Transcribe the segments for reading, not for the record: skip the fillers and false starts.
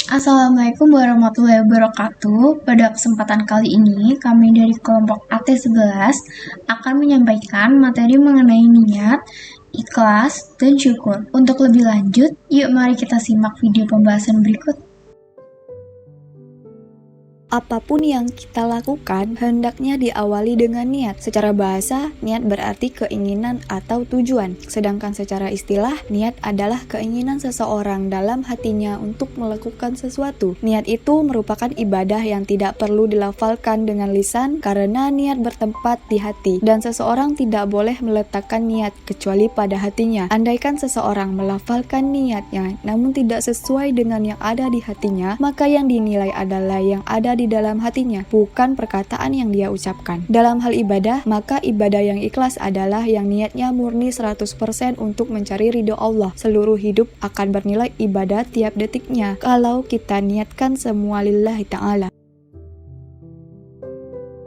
Assalamualaikum warahmatullahi wabarakatuh. Pada kesempatan kali ini, kami dari kelompok AT11 akan menyampaikan materi mengenai niat, ikhlas, dan syukur. Untuk lebih lanjut, yuk mari kita simak video pembahasan berikut. Apapun yang kita lakukan, hendaknya diawali dengan niat. Secara bahasa, niat berarti keinginan atau tujuan. Sedangkan secara istilah, niat adalah keinginan seseorang dalam hatinya untuk melakukan sesuatu. Niat itu merupakan ibadah yang tidak perlu dilafalkan dengan lisan karena niat bertempat di hati. Dan seseorang tidak boleh meletakkan niat kecuali pada hatinya. Andaikan seseorang melafalkan niatnya, namun tidak sesuai dengan yang ada di hatinya, maka yang dinilai adalah yang ada di dalam hatinya, bukan perkataan yang dia ucapkan. Dalam hal ibadah, maka ibadah yang ikhlas adalah yang niatnya murni 100% untuk mencari ridho Allah. Seluruh hidup akan bernilai ibadah tiap detiknya kalau kita niatkan semua lillahi ta'ala.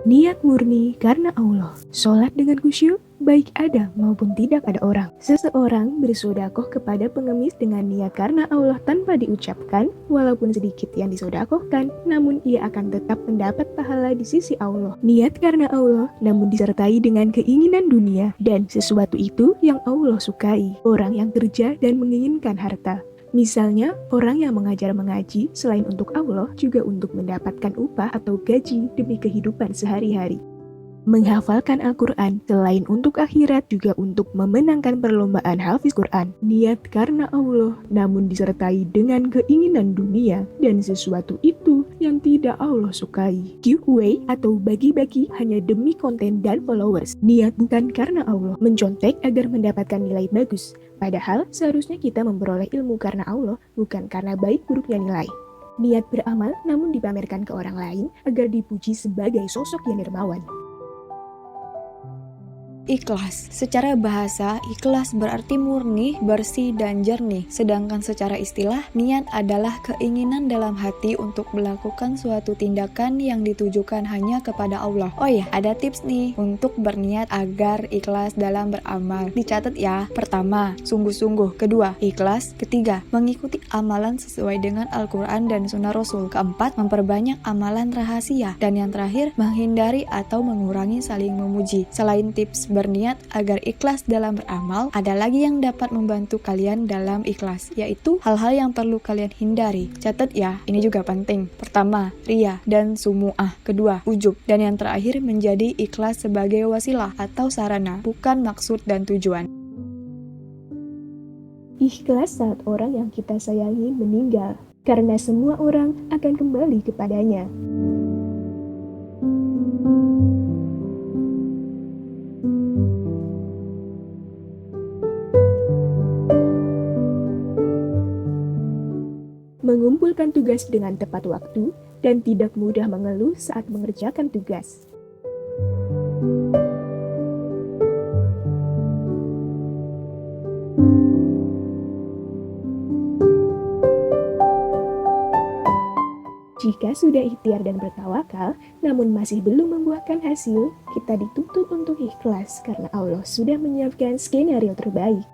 Niat murni karena Allah. Sholat dengan khusyuk, baik ada maupun tidak ada orang. Seseorang bersodakoh kepada pengemis dengan niat karena Allah tanpa diucapkan, walaupun sedikit yang disodakohkan, namun ia akan tetap mendapat pahala di sisi Allah. Niat karena Allah, namun disertai dengan keinginan dunia, dan sesuatu itu yang Allah sukai. Orang yang kerja dan menginginkan harta. Misalnya, orang yang mengajar mengaji selain untuk Allah juga untuk mendapatkan upah atau gaji demi kehidupan sehari-hari. Menghafalkan Al-Quran selain untuk akhirat juga untuk memenangkan perlombaan hafiz Quran. Niat karena Allah namun disertai dengan keinginan dunia dan sesuatu itu yang tidak Allah sukai. Giveaway atau bagi-bagi hanya demi konten dan followers. Niat bukan karena Allah. Mencontek agar mendapatkan nilai bagus. Padahal seharusnya kita memperoleh ilmu karena Allah bukan karena baik buruknya nilai. Niat beramal namun dipamerkan ke orang lain agar dipuji sebagai sosok yang dermawan. Ikhlas. Secara bahasa, ikhlas berarti murni, bersih, dan jernih. Sedangkan secara istilah, niat adalah keinginan dalam hati untuk melakukan suatu tindakan yang ditujukan hanya kepada Allah. Oh ya, ada tips nih untuk berniat agar ikhlas dalam beramal. Dicatat ya. Pertama, sungguh-sungguh. Kedua, ikhlas. Ketiga, mengikuti amalan sesuai dengan Al-Quran dan Sunnah Rasul. Keempat, memperbanyak amalan rahasia. Dan yang terakhir, menghindari atau mengurangi saling memuji. Selain tips berniat agar ikhlas dalam beramal, ada lagi yang dapat membantu kalian dalam ikhlas, yaitu hal-hal yang perlu kalian hindari. Catat ya, ini juga penting. Pertama, riya dan sumu'ah. Kedua, ujub. Dan yang terakhir menjadi ikhlas sebagai wasilah atau sarana, bukan maksud dan tujuan. Ikhlas saat orang yang kita sayangi meninggal, karena semua orang akan kembali kepadanya. Mengumpulkan tugas dengan tepat waktu dan tidak mudah mengeluh saat mengerjakan tugas. Jika sudah ikhtiar dan bertawakal, namun masih belum membuahkan hasil, kita dituntut untuk ikhlas karena Allah sudah menyiapkan skenario terbaik.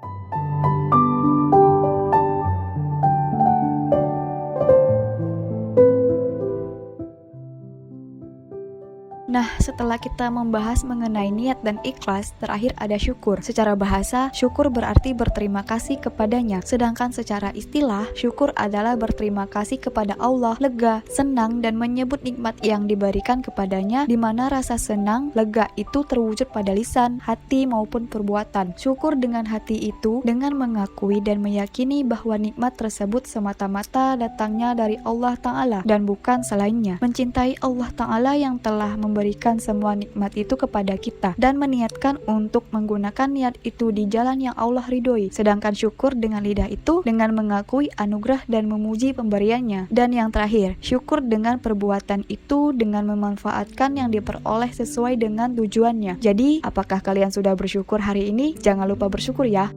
Nah, setelah kita membahas mengenai niat dan ikhlas, terakhir ada syukur. Secara bahasa, syukur berarti berterima kasih kepadanya. Sedangkan secara istilah, syukur adalah berterima kasih kepada Allah, lega, senang, dan menyebut nikmat yang diberikan kepadanya, di mana rasa senang, lega itu terwujud pada lisan, hati, maupun perbuatan. Syukur dengan hati itu dengan mengakui dan meyakini bahwa nikmat tersebut semata-mata datangnya dari Allah Ta'ala dan bukan selainnya. Mencintai Allah Ta'ala yang telah memberikan semua nikmat itu kepada kita dan meniatkan untuk menggunakan niat itu di jalan yang Allah ridhoi. Sedangkan syukur dengan lidah itu dengan mengakui anugerah dan memuji pemberiannya. Dan yang terakhir, syukur dengan perbuatan itu dengan memanfaatkan yang diperoleh sesuai dengan tujuannya. Jadi, apakah kalian sudah bersyukur hari ini? Jangan lupa bersyukur ya.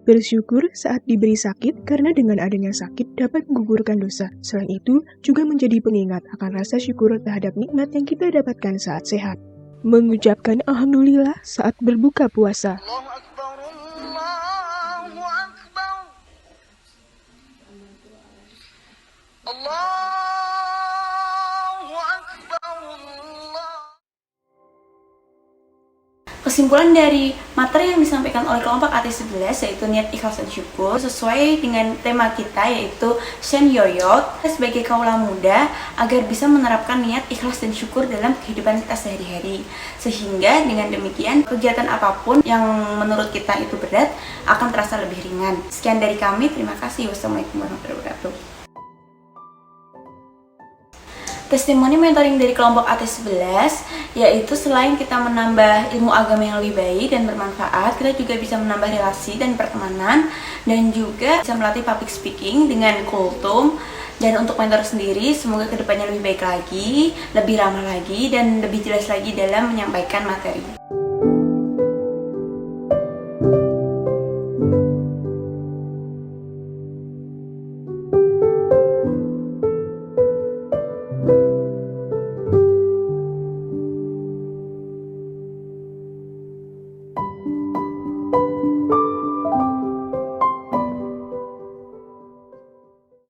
Bersyukur saat diberi sakit karena dengan adanya sakit dapat menggugurkan dosa. Selain itu, juga menjadi pengingat akan rasa syukur terhadap nikmat yang kita dapatkan saat sehat. Mengucapkan Alhamdulillah saat berbuka puasa. Kesimpulan dari materi yang disampaikan oleh kelompok AT11 yaitu niat, ikhlas, dan syukur sesuai dengan tema kita yaitu Shen Yoyot sebagai kaula muda agar bisa menerapkan niat, ikhlas, dan syukur dalam kehidupan kita sehari-hari, sehingga dengan demikian kegiatan apapun yang menurut kita itu berat akan terasa lebih ringan. Sekian dari kami, terima kasih. Wassalamualaikum warahmatullahi wabarakatuh. Testimoni mentoring dari kelompok AT11 yaitu selain kita menambah ilmu agama yang lebih baik dan bermanfaat, kita juga bisa menambah relasi dan pertemanan, dan juga bisa melatih public speaking dengan kultum. Dan untuk mentor sendiri, semoga kedepannya lebih baik lagi, lebih ramah lagi, dan lebih jelas lagi dalam menyampaikan materi.